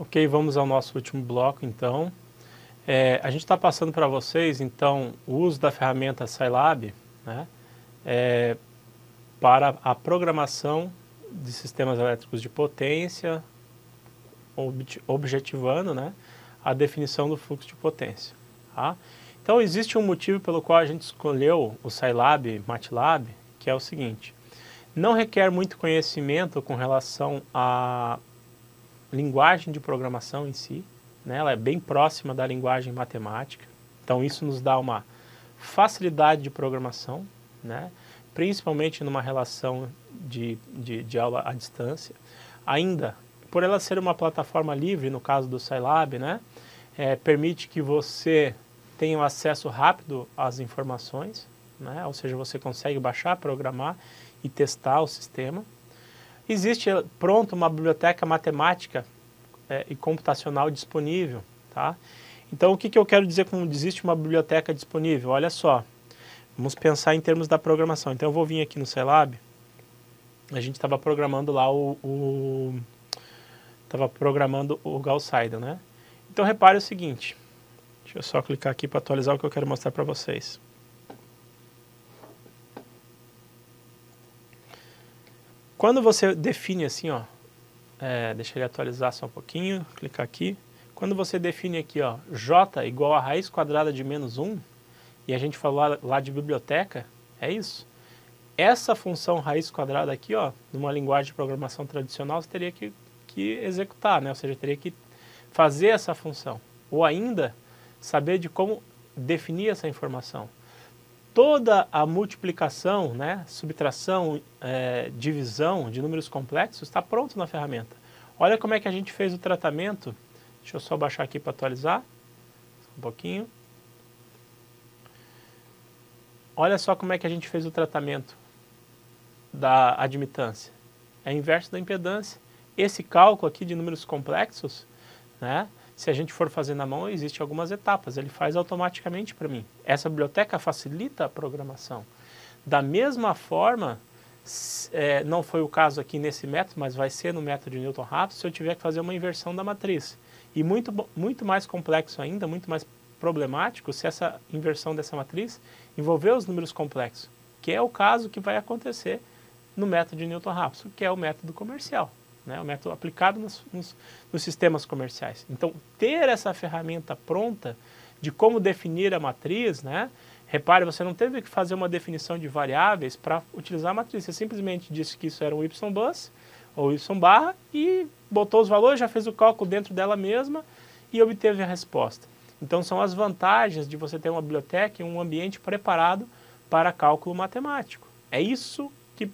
Ok, vamos ao nosso último bloco, então. A gente está passando para vocês, então, o uso da ferramenta Scilab, né, para a programação de sistemas elétricos de potência, objetivando, né, a definição do fluxo de potência. Tá? Então, existe um motivo pelo qual a gente escolheu o Scilab, MATLAB, que é o seguinte: não requer muito conhecimento com relação à linguagem de programação em si, né? Ela é bem próxima da linguagem matemática, então isso nos dá uma facilidade de programação, né? Principalmente numa relação de aula à distância. Ainda, por ela ser uma plataforma livre, no caso do Scilab, né? Permite que você tenha um acesso rápido às informações, né? Ou seja, você consegue baixar, programar e testar o sistema. Existe pronto uma biblioteca matemática e computacional disponível, tá? Então, o que eu quero dizer com existe uma biblioteca disponível? Olha só, vamos pensar em termos da programação. Então, eu vou vir aqui no Scilab, a gente estava programando lá o Gauss Seidel, né? Então, repare o seguinte, deixa eu só clicar aqui para atualizar o que eu quero mostrar para vocês. Quando você define assim, ó, deixa ele atualizar só um pouquinho, clicar aqui. Quando você define aqui, ó, j igual a raiz quadrada de menos 1, e a gente falou lá de biblioteca, é isso. Essa função raiz quadrada aqui, ó, numa linguagem de programação tradicional, você teria que executar, né? Ou seja, teria que fazer essa função. Ou ainda, saber de como definir essa informação. Toda a multiplicação, né, subtração, divisão de números complexos está pronto na ferramenta. Olha como é que a gente fez o tratamento. Deixa eu só baixar aqui para atualizar. Um pouquinho. Olha só como é que a gente fez o tratamento da admitância. É inverso da impedância. Esse cálculo aqui de números complexos, né, se a gente for fazer na mão, existem algumas etapas, ele faz automaticamente para mim. Essa biblioteca facilita a programação. Da mesma forma, não foi o caso aqui nesse método, mas vai ser no método de Newton-Raphson, se eu tiver que fazer uma inversão da matriz. E muito mais complexo ainda, muito mais problemático, se essa inversão dessa matriz envolver os números complexos, que é o caso que vai acontecer no método de Newton-Raphson, que é o método comercial. Né, o método aplicado nos sistemas comerciais. Então, ter essa ferramenta pronta de como definir a matriz, né, repare, você não teve que fazer uma definição de variáveis para utilizar a matriz, você simplesmente disse que isso era um y-bus ou y-barra e botou os valores, já fez o cálculo dentro dela mesma e obteve a resposta. Então, são as vantagens de você ter uma biblioteca e um ambiente preparado para cálculo matemático. É isso que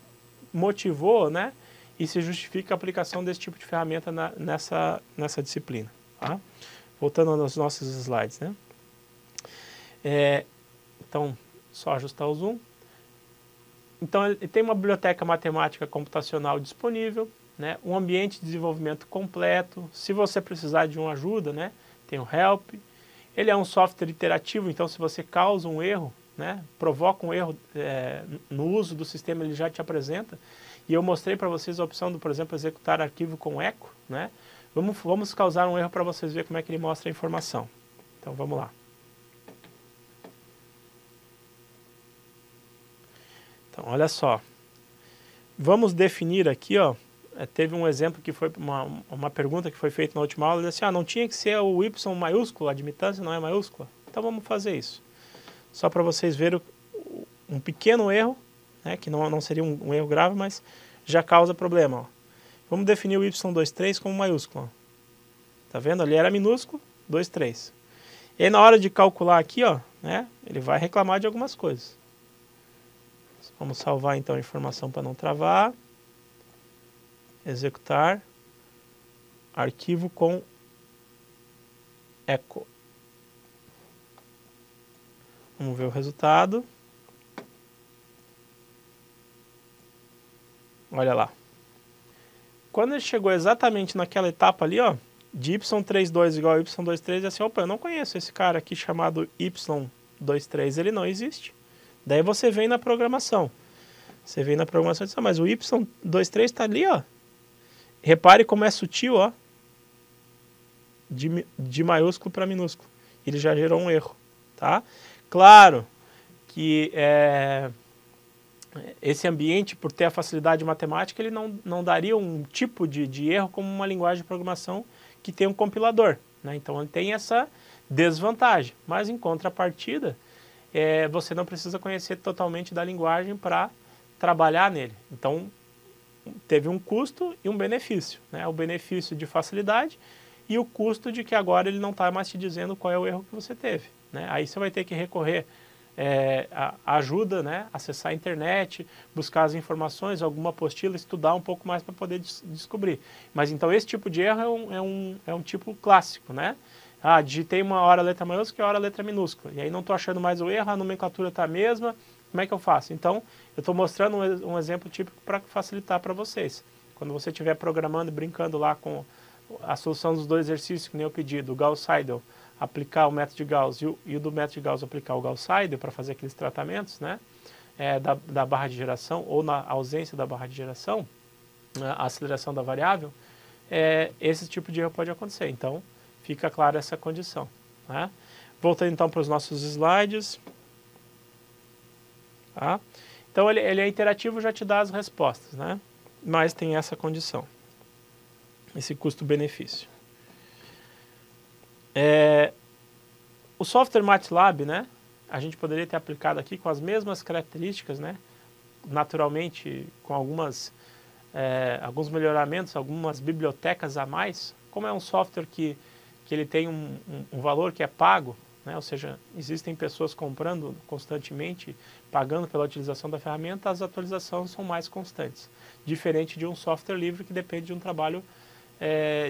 motivou, né, e se justifica a aplicação desse tipo de ferramenta nessa disciplina. Tá? Voltando aos nossos slides. Né? Então, só ajustar o zoom. Então, ele tem uma biblioteca matemática computacional disponível, né? Um ambiente de desenvolvimento completo. Se você precisar de uma ajuda, né? Tem o Help. Ele é um software iterativo, então se você causa um erro, né? Provoca um erro no uso do sistema, ele já te apresenta. E eu mostrei para vocês a opção do, por exemplo, executar arquivo com eco, né? Vamos causar um erro para vocês verem como é que ele mostra a informação. Então, vamos lá. Então, olha só. Vamos definir aqui, ó. Teve um exemplo que foi uma pergunta que foi feita na última aula, ele disse, não tinha que ser o Y maiúsculo, a admitância não é maiúscula. Então, vamos fazer isso. Só para vocês verem um pequeno erro, né, que não seria um erro grave, mas já causa problema. Ó. Vamos definir o y23 como maiúsculo. Tá vendo? Ali era minúsculo, 23. E aí, na hora de calcular aqui, ó, né, ele vai reclamar de algumas coisas. Vamos salvar então a informação para não travar. Executar. Arquivo com eco. Vamos ver o resultado. Olha lá. Quando ele chegou exatamente naquela etapa ali, ó, de y32 igual a y23, é assim, opa, eu não conheço esse cara aqui chamado y23, ele não existe. Daí você vem na programação. Você vem na programação e diz, mas o y23 está ali, ó. Repare como é sutil, ó. de maiúsculo para minúsculo. Ele já gerou um erro, tá? Claro que esse ambiente, por ter a facilidade matemática, ele não daria um tipo de erro como uma linguagem de programação que tem um compilador, né? Então ele tem essa desvantagem, mas em contrapartida, você não precisa conhecer totalmente da linguagem para trabalhar nele. Então teve um custo e um benefício, né? O benefício de facilidade e o custo de que agora ele não está mais te dizendo qual é o erro que você teve, né? Aí você vai ter que recorrer a ajuda, né? Acessar a internet, buscar as informações, alguma apostila, estudar um pouco mais para poder descobrir. Mas então esse tipo de erro é um tipo clássico, né? Ah, digitei uma hora a letra maiúscula e hora a letra minúscula. E aí não estou achando mais o erro, a nomenclatura está a mesma, como é que eu faço? Então, eu estou mostrando um exemplo típico para facilitar para vocês. Quando você estiver programando e brincando lá com a solução dos dois exercícios que nem eu pedi, do Gauss-Seidel, aplicar o método de Gauss e o do método de Gauss aplicar o Gauss-Seidel para fazer aqueles tratamentos, né, da barra de geração ou na ausência da barra de geração, a aceleração da variável, esse tipo de erro pode acontecer. Então, fica clara essa condição, né? Voltando então para os nossos slides. Tá? Então ele é interativo, já te dá as respostas, né? Mas tem essa condição, esse custo-benefício. O software MATLAB, né? A gente poderia ter aplicado aqui com as mesmas características, né? Naturalmente com alguns melhoramentos, algumas bibliotecas a mais. Como é um software que ele tem um valor que é pago, né? Ou seja, existem pessoas comprando constantemente, pagando pela utilização da ferramenta, as atualizações são mais constantes. Diferente de um software livre que depende de um trabalho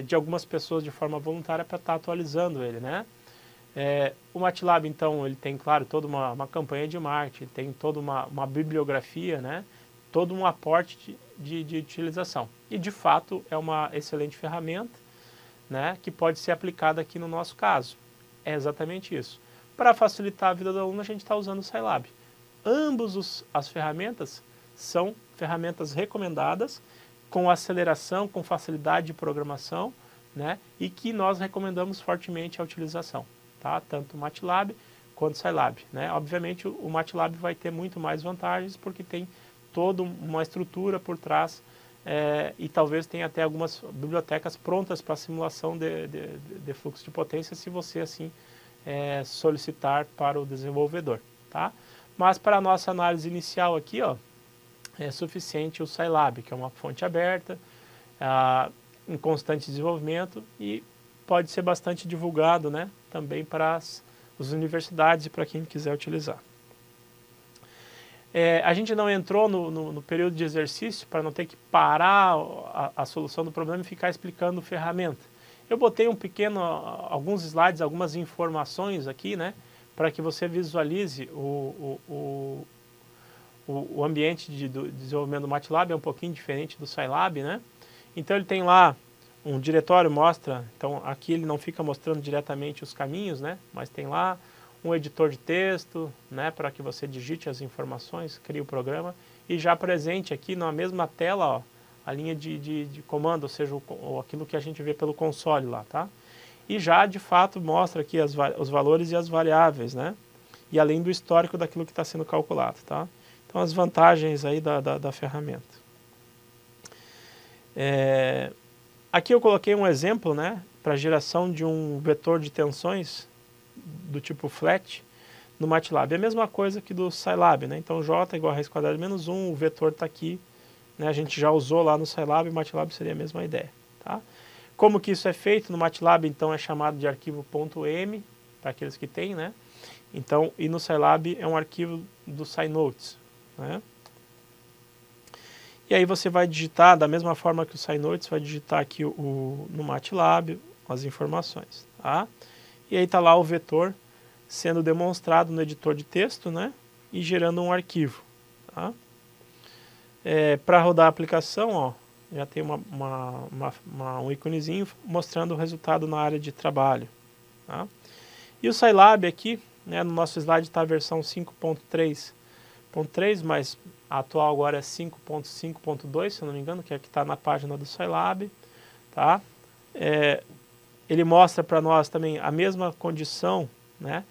de algumas pessoas de forma voluntária para estar atualizando ele, né? O MATLAB, então, ele tem, claro, toda uma campanha de marketing, tem toda uma bibliografia, né? Todo um aporte de utilização. E, de fato, é uma excelente ferramenta, né, que pode ser aplicada aqui no nosso caso. É exatamente isso. Para facilitar a vida do aluno, a gente está usando o Scilab. Ambos as ferramentas são ferramentas recomendadas, com aceleração, com facilidade de programação, né, e que nós recomendamos fortemente a utilização. Tá? Tanto o MATLAB quanto o Scilab, né? Obviamente o MATLAB vai ter muito mais vantagens porque tem toda uma estrutura por trás e talvez tenha até algumas bibliotecas prontas para simulação de fluxo de potência se você assim solicitar para o desenvolvedor. Tá? Mas para a nossa análise inicial aqui, ó, é suficiente o Scilab, que é uma fonte aberta, em constante desenvolvimento e pode ser bastante divulgado, né, também para as universidades e para quem quiser utilizar. A gente não entrou no período de exercício para não ter que parar a solução do problema e ficar explicando ferramenta. Eu botei alguns slides, algumas informações aqui, né, para que você visualize o ambiente de desenvolvimento do MATLAB, é um pouquinho diferente do Scilab, né? Então ele tem lá um diretório, mostra, então aqui ele não fica mostrando diretamente os caminhos, né? Mas tem lá um editor de texto, né, para que você digite as informações, crie o programa, e já presente aqui na mesma tela, ó, a linha de comando, ou seja, aquilo que a gente vê pelo console lá, tá? E já, de fato, mostra aqui os valores e as variáveis, né? E além do histórico daquilo que está sendo calculado, tá? Então, as vantagens aí da ferramenta. Aqui eu coloquei um exemplo, né, para geração de um vetor de tensões do tipo flat no MATLAB. É a mesma coisa que do Scilab, né? Então, J igual a raiz quadrada de menos 1, o vetor está aqui, né? A gente já usou lá no Scilab, o MATLAB seria a mesma ideia, tá? Como que isso é feito? No MATLAB, então, é chamado de arquivo .m, para aqueles que têm, né? Então, e no Scilab é um arquivo do SciNotes, né? E aí você vai digitar, da mesma forma que o SciNotes, vai digitar aqui no MATLAB as informações, tá? E aí está lá o vetor sendo demonstrado no editor de texto, né? E gerando um arquivo, tá? Para rodar a aplicação, ó, já tem um íconezinho mostrando o resultado na área de trabalho, tá? E o Scilab aqui, né, no nosso slide está a versão 5.3.3, mas a atual agora é 5.5.2, se eu não me engano, que é a que está na página do Scilab, tá? ele mostra para nós também a mesma condição, né,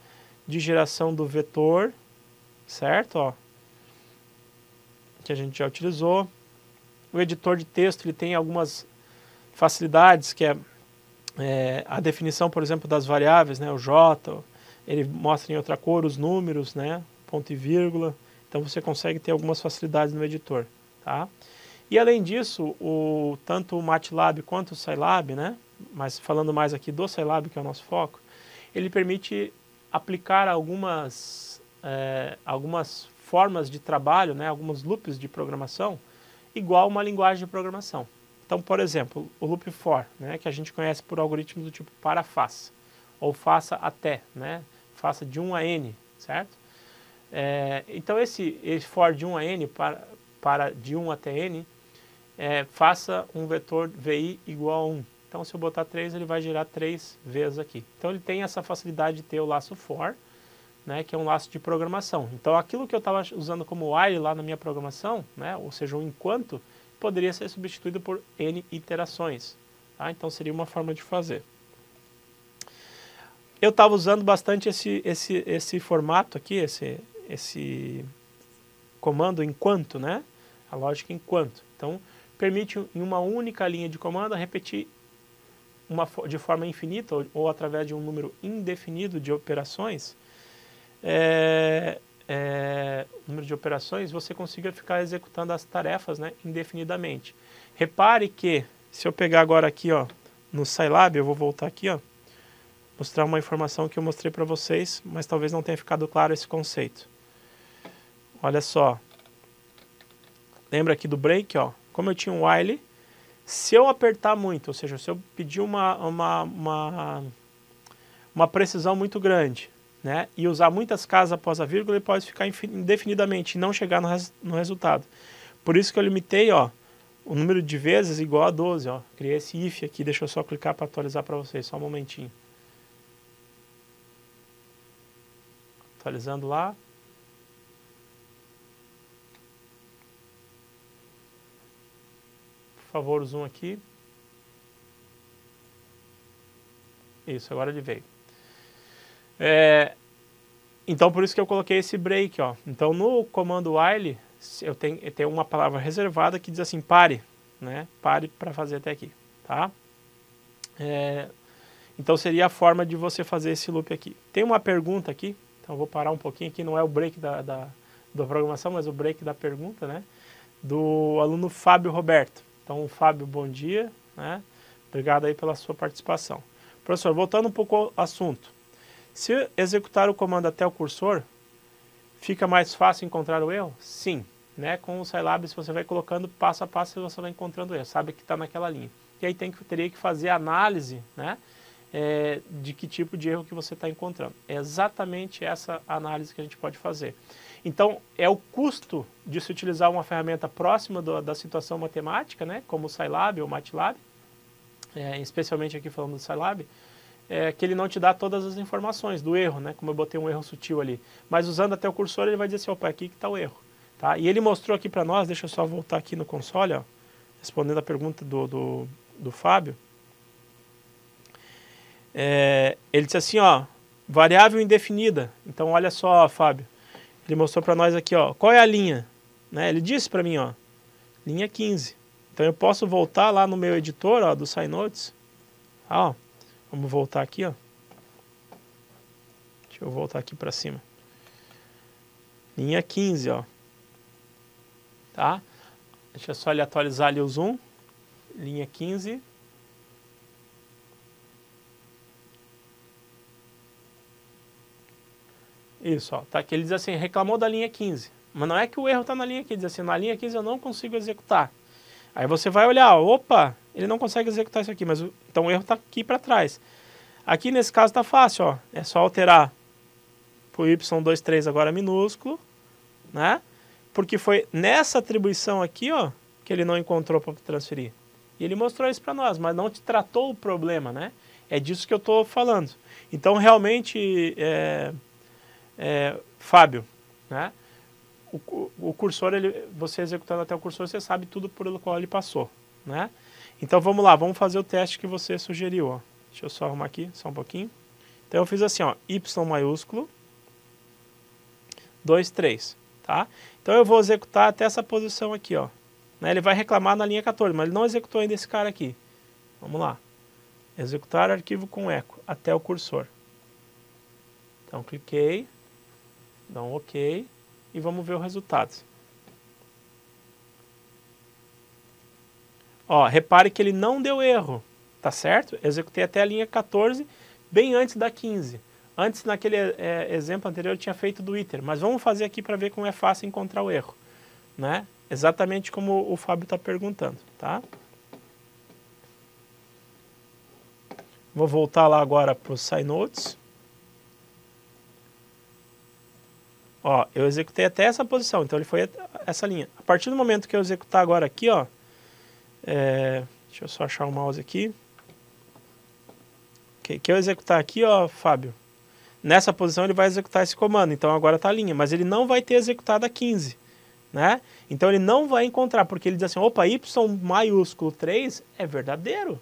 de geração do vetor, certo? Ó, que a gente já utilizou. O editor de texto ele tem algumas facilidades, que é a definição, por exemplo, das variáveis, né, o J, ele mostra em outra cor os números, né, ponto e vírgula, então você consegue ter algumas facilidades no editor, tá? E além disso, tanto o MATLAB quanto o Scilab, né, mas falando mais aqui do Scilab, que é o nosso foco, ele permite aplicar algumas formas de trabalho, né, alguns loops de programação, igual uma linguagem de programação. Então, por exemplo, o loop for, né, que a gente conhece por algoritmos do tipo para faça, ou faça até, né, faça de 1 a n, certo? Então, esse for de 1 a n para de 1 até n, faça um vetor vi igual a 1. Então, se eu botar 3, ele vai gerar 3 vezes aqui. Então, ele tem essa facilidade de ter o laço for, né, que é um laço de programação. Então, aquilo que eu estava usando como while lá na minha programação, né, ou seja, um enquanto, poderia ser substituído por n iterações. Tá? Então, seria uma forma de fazer. Eu estava usando bastante esse formato aqui, esse comando enquanto, né? A lógica enquanto. Então, permite em uma única linha de comando repetir de forma infinita ou através de um número indefinido de operações, número de operações, você consiga ficar executando as tarefas, né, indefinidamente. Repare que, se eu pegar agora aqui, ó, no Scilab, eu vou voltar aqui, ó, mostrar uma informação que eu mostrei para vocês, mas talvez não tenha ficado claro esse conceito. Olha só. Lembra aqui do break, ó? Como eu tinha um while, se eu apertar muito, ou seja, se eu pedir uma precisão muito grande, né, e usar muitas casas após a vírgula, ele pode ficar indefinidamente e não chegar no resultado. Por isso que eu limitei, ó, o número de vezes igual a 12, ó. Criei esse if aqui, deixa eu só clicar para atualizar para vocês, só um momentinho. Atualizando lá. Por favor, o zoom aqui. Isso, agora ele veio. Então, por isso que eu coloquei esse break, ó. Então, no comando while, eu tenho uma palavra reservada que diz assim, pare, né? Pare para fazer até aqui, tá? Então, seria a forma de você fazer esse loop aqui. Tem uma pergunta aqui, então eu vou parar um pouquinho aqui, não é o break da programação, mas o break da pergunta, né? Do aluno Fábio Roberto. Então, Fábio, bom dia, né? Obrigado aí pela sua participação. Professor, voltando um pouco ao assunto. Se executar o comando até o cursor, fica mais fácil encontrar o erro? Sim. Né? Com o Scilab, se você vai colocando passo a passo, você vai encontrando o erro. Sabe que está naquela linha. E aí teria que fazer análise, né? De que tipo de erro que você está encontrando. É exatamente essa análise que a gente pode fazer. Então, é o custo de se utilizar uma ferramenta próxima da situação matemática, né? Como o Scilab ou o MATLAB, especialmente aqui falando do Scilab, que ele não te dá todas as informações do erro, né? Como eu botei um erro sutil ali. Mas usando até o cursor, ele vai dizer assim, opa, aqui que está o erro. Tá? E ele mostrou aqui para nós, deixa eu só voltar aqui no console, ó, respondendo a pergunta do Fábio. Ele disse assim, ó, variável indefinida. Então, olha só, Fábio. Ele mostrou para nós aqui, ó, qual é a linha? Né? Ele disse para mim, ó, linha 15. Então, eu posso voltar lá no meu editor, ó, do SciNotes. Ó, vamos voltar aqui, ó. Deixa eu voltar aqui para cima. Linha 15, ó. Tá? Deixa eu só ele atualizar ali o zoom. Linha 15. Isso, ó, tá aqui, ele diz assim, reclamou da linha 15, mas não é que o erro está na linha 15, diz assim, na linha 15 eu não consigo executar. Aí você vai olhar, opa, ele não consegue executar isso aqui, mas então o erro está aqui para trás. Aqui nesse caso está fácil, ó, é só alterar para o Y23 agora minúsculo, né? Porque foi nessa atribuição aqui, ó, que ele não encontrou para transferir. E ele mostrou isso para nós, mas não te tratou o problema, né? É disso que eu estou falando. Então, realmente, Fábio, né? O cursor, você executando até o cursor, você sabe tudo pelo qual ele passou, né? Então vamos lá, vamos fazer o teste que você sugeriu, ó. Deixa eu só arrumar aqui, só um pouquinho. Então eu fiz assim, ó, Y maiúsculo, 2, 3, tá? Então eu vou executar até essa posição aqui, ó. Né? Ele vai reclamar na linha 14, mas ele não executou ainda esse cara aqui. Vamos lá. Executar arquivo com eco até o cursor. Então cliquei, dá um OK e vamos ver o resultado. Ó, repare que ele não deu erro, tá certo? Executei até a linha 14, bem antes da 15. Antes, naquele exemplo anterior, eu tinha feito do iter, mas vamos fazer aqui para ver como é fácil encontrar o erro, né? Exatamente como o Fábio está perguntando, tá? Vou voltar lá agora para os SciNotes. Ó, eu executei até essa posição, então ele foi essa linha. A partir do momento que eu executar agora aqui, ó, deixa eu só achar o mouse aqui. Que eu executar aqui, ó, Fábio, nessa posição ele vai executar esse comando, então agora está a linha, mas ele não vai ter executado a 15, né? Então ele não vai encontrar, porque ele diz assim, opa, Y maiúsculo 3 é verdadeiro.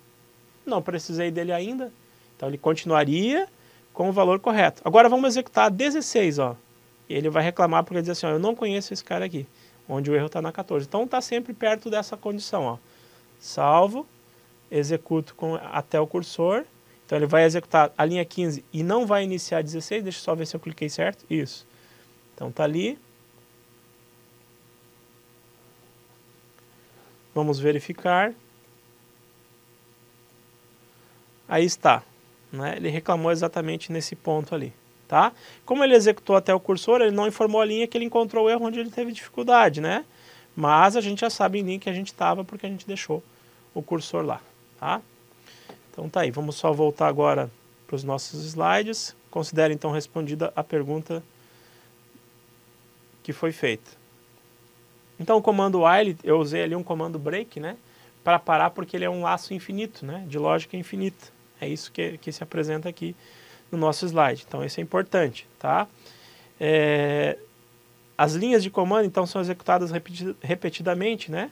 Não precisei dele ainda, então ele continuaria com o valor correto. Agora vamos executar a 16, ó. E ele vai reclamar porque ele diz assim, ó, eu não conheço esse cara aqui, onde o erro está na 14. Então está sempre perto dessa condição, ó. Salvo, executo até o cursor. Então ele vai executar a linha 15 e não vai iniciar a 16. Deixa eu só ver se eu cliquei certo. Isso. Então está ali. Vamos verificar. Aí está. Né? Ele reclamou exatamente nesse ponto ali. Tá? Como ele executou até o cursor, ele não informou a linha que ele encontrou o erro onde ele teve dificuldade, né? Mas a gente já sabe em linha que a gente estava porque a gente deixou o cursor lá, tá? Então tá aí, vamos só voltar agora para os nossos slides. Considere então respondida a pergunta que foi feita. Então o comando while, eu usei ali um comando break, né? Para parar porque ele é um laço infinito, né? De lógica infinita. É isso que se apresenta aqui no nosso slide. Então isso é importante, tá? As linhas de comando então são executadas repetidamente, né?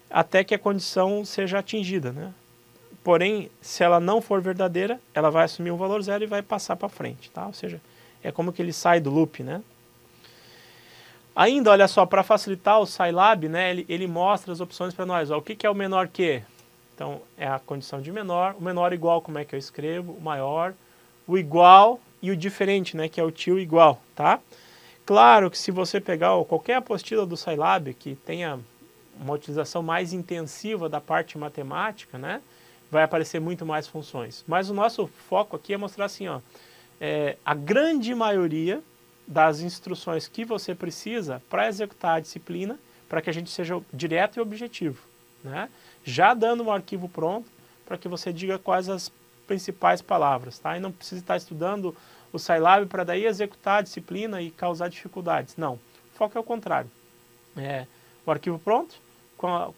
Até que a condição seja atingida, né? Porém, se ela não for verdadeira, ela vai assumir um valor zero e vai passar para frente, tá? Ou seja, é como que ele sai do loop, né? Ainda, olha só, para facilitar o Scilab, né? Ele mostra as opções para nós. Ó, o que é o menor que? Então, é a condição de menor. O menor igual, como é que eu escrevo? O maior. O igual e o diferente, né? Que é o tio igual, tá? Claro que se você pegar qualquer apostila do Scilab que tenha uma utilização mais intensiva da parte matemática, né? Vai aparecer muito mais funções. Mas o nosso foco aqui é mostrar assim, ó, a grande maioria das instruções que você precisa para executar a disciplina, para que a gente seja direto e objetivo, né? Já dando um arquivo pronto para que você diga quais as principais palavras, tá? E não precisa estar estudando o Scilab para daí executar a disciplina e causar dificuldades. Não, o foco é o contrário. O arquivo pronto,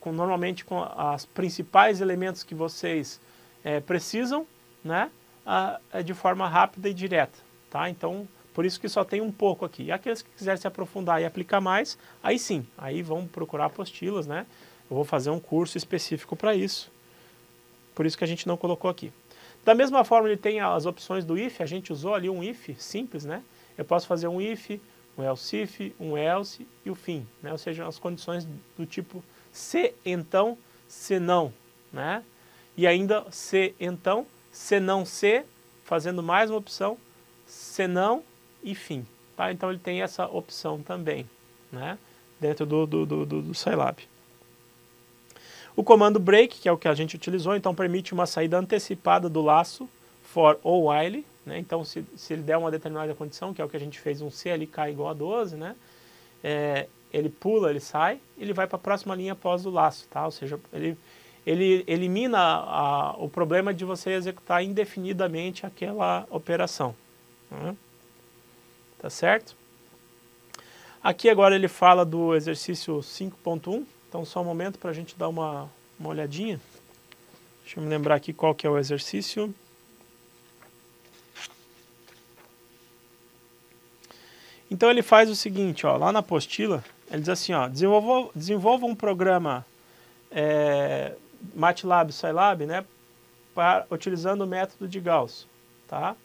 normalmente com os principais elementos que vocês precisam, né? De forma rápida e direta, tá? Então, por isso que só tem um pouco aqui. E aqueles que quiserem se aprofundar e aplicar mais, aí sim, aí vão procurar apostilas, né? Eu vou fazer um curso específico para isso. Por isso que a gente não colocou aqui. Da mesma forma, ele tem as opções do if, a gente usou ali um if simples, né? Eu posso fazer um if, um else if, um else e o fim, né? Ou seja, as condições do tipo se então, se não, né? E ainda se então, se não se, fazendo mais uma opção, se não e fim, tá? Então ele tem essa opção também, né? Dentro do Scilab. O comando break, que é o que a gente utilizou, então permite uma saída antecipada do laço for ou while, né? Então se ele der uma determinada condição, que é o que a gente fez, um se lk igual a 12, né? Ele pula, ele sai, ele vai para a próxima linha após o laço, tá? Ou seja, ele elimina o problema de você executar indefinidamente aquela operação, né? Tá certo? Aqui agora ele fala do exercício 5.1, então só um momento para a gente dar uma olhadinha. Deixa eu me lembrar aqui qual que é o exercício. Então ele faz o seguinte, ó, lá na apostila, ele diz assim, ó, desenvolva um programa MATLAB, Scilab, né, utilizando o método de Gauss, tá?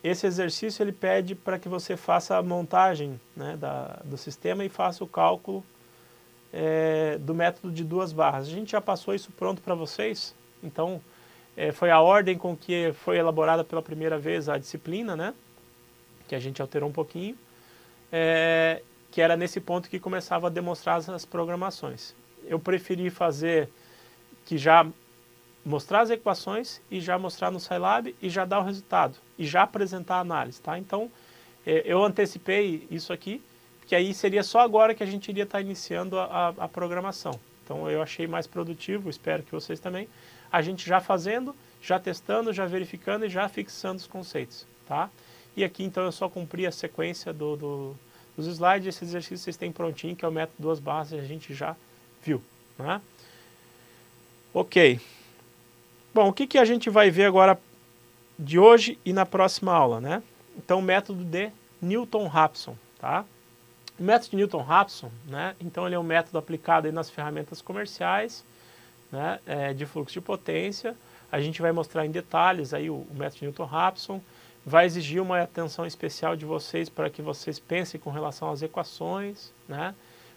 Esse exercício ele pede para que você faça a montagem, né, do sistema e faça o cálculo do método de 2 barras. A gente já passou isso pronto para vocês, então foi a ordem com que foi elaborada pela primeira vez a disciplina, né, que a gente alterou um pouquinho, que era nesse ponto que começava a demonstrar as programações. Eu preferi fazer que já mostrar as equações e já mostrar no Scilab e já dar o resultado e já apresentar a análise, tá? Então, eu antecipei isso aqui, porque aí seria só agora que a gente iria estar iniciando a programação. Então, eu achei mais produtivo, espero que vocês também, a gente já fazendo, já testando, já verificando e já fixando os conceitos, tá? E aqui, então, eu só cumpri a sequência dos slides, esse exercício vocês têm prontinho, que é o método 2 barras, a gente já viu, né? Ok. Bom, o que a gente vai ver agora de hoje e na próxima aula, né? Então, o método de Newton-Raphson, tá? O método de Newton-Raphson, né? Então, ele é um método aplicado aí nas ferramentas comerciais, né? De fluxo de potência. A gente vai mostrar em detalhes aí o método de Newton-Raphson. Vai exigir uma atenção especial de vocês para que vocês pensem com relação às equações, né?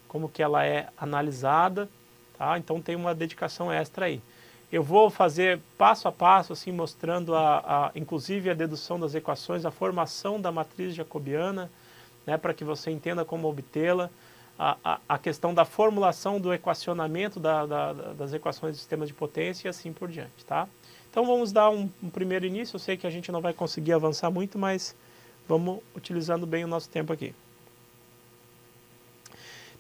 Como que ela é analisada, tá? Então, tem uma dedicação extra aí. Eu vou fazer passo a passo, assim, mostrando inclusive a dedução das equações, a formação da matriz jacobiana, né, para que você entenda como obtê-la, a questão da formulação do equacionamento das equações do sistema de potência e assim por diante, tá? Então vamos dar um primeiro início, eu sei que a gente não vai conseguir avançar muito, mas vamos utilizando bem o nosso tempo aqui.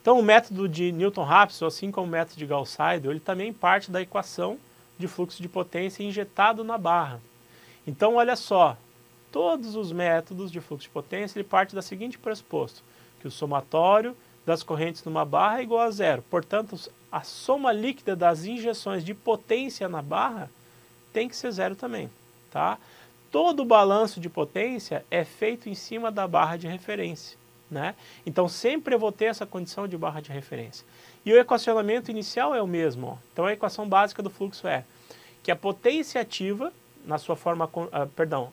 Então o método de Newton-Raphson, assim como o método de Gauss-Seidel, ele também parte da equação de fluxo de potência injetado na barra. Então, olha só, todos os métodos de fluxo de potência, ele parte da seguinte pressuposto, que o somatório das correntes numa barra é igual a 0. Portanto, a soma líquida das injeções de potência na barra tem que ser 0 também, tá? Todo o balanço de potência é feito em cima da barra de referência, né? Então, sempre eu vou ter essa condição de barra de referência. E o equacionamento inicial é o mesmo, ó. Então, a equação básica do fluxo é que a potência ativa, na sua forma,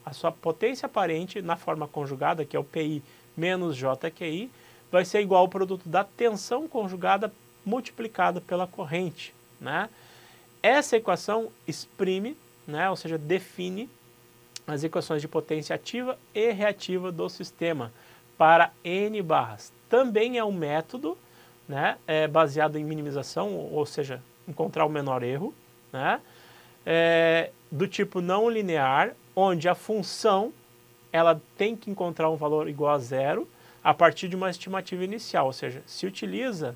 a sua potência aparente na forma conjugada, que é o PI menos JQI, vai ser igual ao produto da tensão conjugada multiplicada pela corrente, né? Essa equação exprime, né, ou seja, define as equações de potência ativa e reativa do sistema para N barras. Também é um método, né, baseado em minimização, ou seja, encontrar o menor erro, né, do tipo não linear, onde a função ela tem que encontrar um valor igual a 0 a partir de uma estimativa inicial, ou seja, se utiliza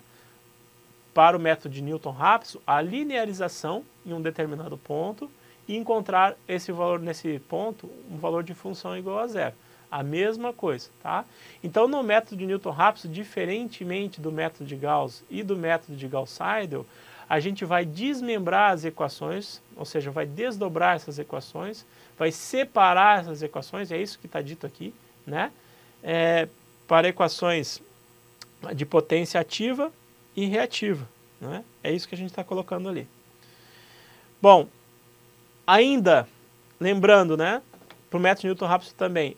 para o método de Newton-Raphson a linearização em um determinado ponto e encontrar esse valor nesse ponto, um valor de função igual a 0. A mesma coisa, tá? Então, no método de Newton-Raphson, diferentemente do método de Gauss e do método de Gauss-Seidel, a gente vai desmembrar as equações, ou seja, vai desdobrar essas equações, vai separar essas equações, é isso que está dito aqui, né? Para equações de potência ativa e reativa, né? É isso que a gente está colocando ali. Bom, ainda lembrando, né, para o método de Newton-Raphson também,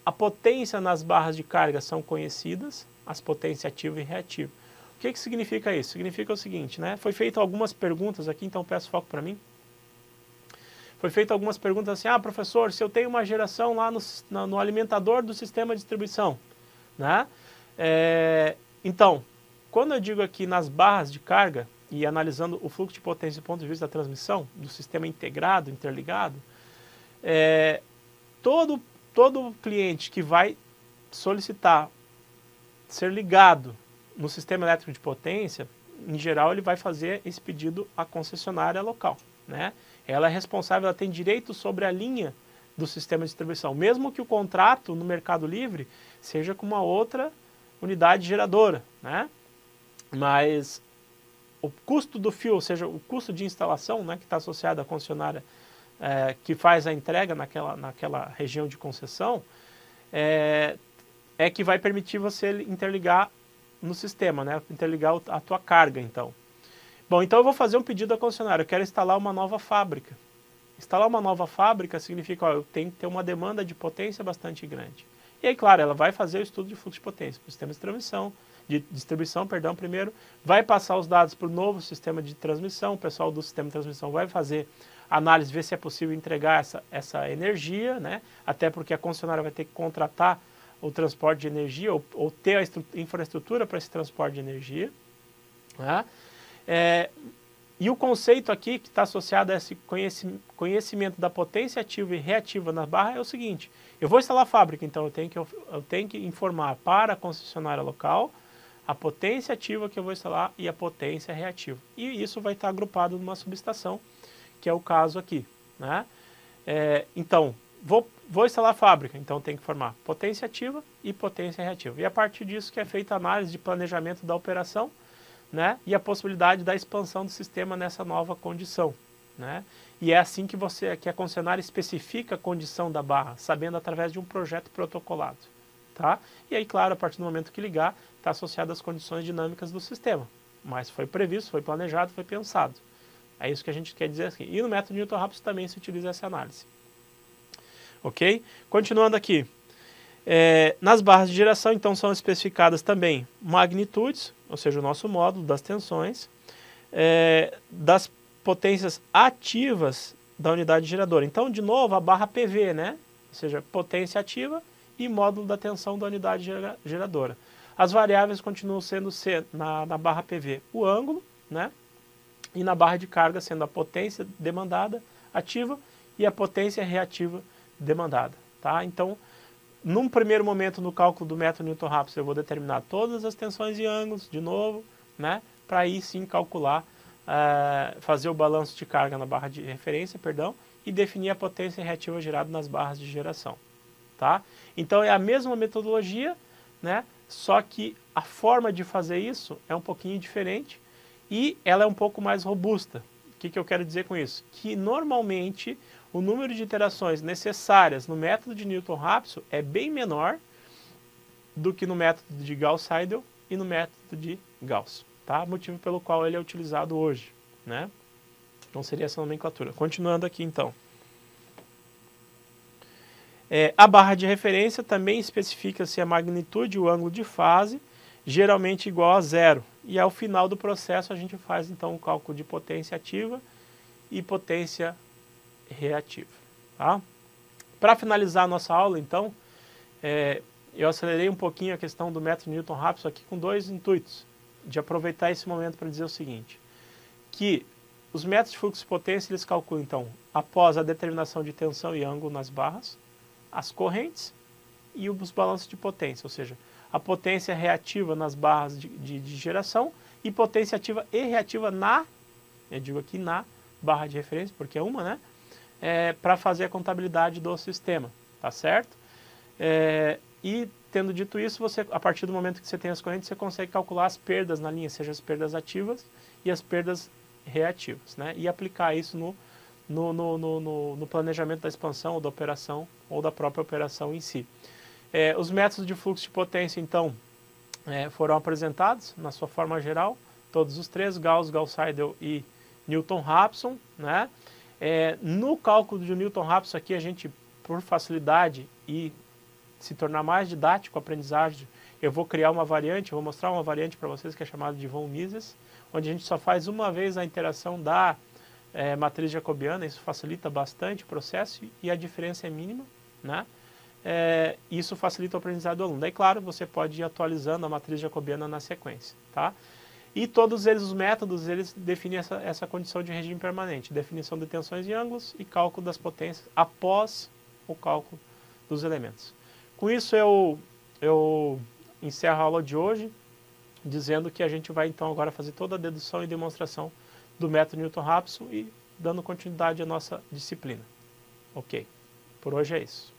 a potência nas barras de carga são conhecidas, as potências ativa e reativa. O que significa isso? Significa o seguinte, né? Foi feito algumas perguntas aqui, então peço foco para mim. Foi feito algumas perguntas assim, professor, se eu tenho uma geração lá no alimentador do sistema de distribuição, né? Então, quando eu digo aqui nas barras de carga, e analisando o fluxo de potência do ponto de vista da transmissão, do sistema integrado, interligado, todo cliente que vai solicitar ser ligado no sistema elétrico de potência, em geral ele vai fazer esse pedido à concessionária local, né? Ela é responsável, ela tem direito sobre a linha do sistema de distribuição, mesmo que o contrato no Mercado Livre seja com uma outra unidade geradora, né? Mas o custo do fio, ou seja, o custo de instalação, né, que está associado à concessionária que faz a entrega naquela região de concessão, que vai permitir você interligar no sistema, né, interligar a tua carga, então. Bom, então eu vou fazer um pedido à concessionária, eu quero instalar uma nova fábrica. Instalar uma nova fábrica significa, ó, eu tenho que ter uma demanda de potência bastante grande. E aí, claro, ela vai fazer o estudo de fluxo de potência para o sistema de distribuição, primeiro, vai passar os dados para o novo sistema de transmissão, o pessoal do sistema de transmissão vai fazer análise, ver se é possível entregar essa energia, né? Até porque a concessionária vai ter que contratar o transporte de energia ou ter a infraestrutura para esse transporte de energia. Né? E o conceito aqui que está associado a esse conhecimento da potência ativa e reativa na barra é o seguinte: eu vou instalar a fábrica, então eu tenho que informar para a concessionária local a potência ativa que eu vou instalar e a potência reativa. E isso vai estar agrupado numa subestação, que é o caso aqui. Né? Então, vou instalar a fábrica, então tem que informar potência ativa e potência reativa. E a partir disso que é feita a análise de planejamento da operação, né, e a possibilidade da expansão do sistema nessa nova condição. Né? E é assim que a concessionária especifica a condição da barra, sabendo através de um projeto protocolado. Tá? E aí, claro, a partir do momento que ligar, está associado às condições dinâmicas do sistema. Mas foi previsto, foi planejado, foi pensado. É isso que a gente quer dizer aqui. E no método Newton-Raphson também se utiliza essa análise. Ok? Continuando aqui. Nas barras de geração, então, são especificadas também magnitudes, ou seja, o nosso módulo das tensões, das potências ativas da unidade geradora. Então, de novo, a barra PV, né? Ou seja, potência ativa e módulo da tensão da unidade geradora. As variáveis continuam sendo na barra PV o ângulo, né? E na barra de carga sendo a potência demandada ativa e a potência reativa demandada. Tá? Então, num primeiro momento no cálculo do método Newton-Raphson eu vou determinar todas as tensões e ângulos de novo, né? Para aí sim calcular, fazer o balanço de carga na barra de referência, e definir a potência reativa gerada nas barras de geração. Tá? Então é a mesma metodologia, né? Só que a forma de fazer isso é um pouquinho diferente e ela é um pouco mais robusta. O que eu quero dizer com isso? Que normalmente o número de iterações necessárias no método de Newton-Raphson é bem menor do que no método de Gauss-Seidel e no método de Gauss. Tá? Motivo pelo qual ele é utilizado hoje. Né? Então seria essa nomenclatura. Continuando aqui então. A barra de referência também especifica-se a magnitude e o ângulo de fase, geralmente igual a zero. E ao final do processo a gente faz então o cálculo de potência ativa e potência reativa. Tá? Para finalizar a nossa aula, então, eu acelerei um pouquinho a questão do método Newton-Raphson aqui com dois intuitos, de aproveitar esse momento para dizer o seguinte, que os métodos de fluxo de potência eles calculam, então, após a determinação de tensão e ângulo nas barras, as correntes e os balanços de potência, ou seja, a potência reativa nas barras de geração e potência ativa e reativa eu digo aqui na barra de referência, porque é uma, né? Para fazer a contabilidade do sistema, tá certo? E tendo dito isso, a partir do momento que você tem as correntes, você consegue calcular as perdas na linha, seja as perdas ativas e as perdas reativas, né? E aplicar isso no planejamento da expansão ou da operação ou da própria operação em si. Os métodos de fluxo de potência, então, foram apresentados na sua forma geral, todos os três, Gauss, Gauss-Seidel e Newton-Raphson, né? No cálculo de Newton-Raphson aqui, a gente, por facilidade e se tornar mais didático a aprendizagem, eu vou criar uma variante, eu vou mostrar uma variante para vocês que é chamada de von Mises, onde a gente só faz uma vez a interação da matriz jacobiana, isso facilita bastante o processo e a diferença é mínima, né? Isso facilita o aprendizado do aluno. Daí, claro, você pode ir atualizando a matriz jacobiana na sequência, tá? E todos eles, os métodos, eles definem essa condição de regime permanente, definição de tensões e ângulos e cálculo das potências após o cálculo dos elementos. Com isso, eu encerro a aula de hoje, dizendo que a gente vai, então, agora fazer toda a dedução e demonstração do método Newton-Raphson e dando continuidade à nossa disciplina. Ok, por hoje é isso.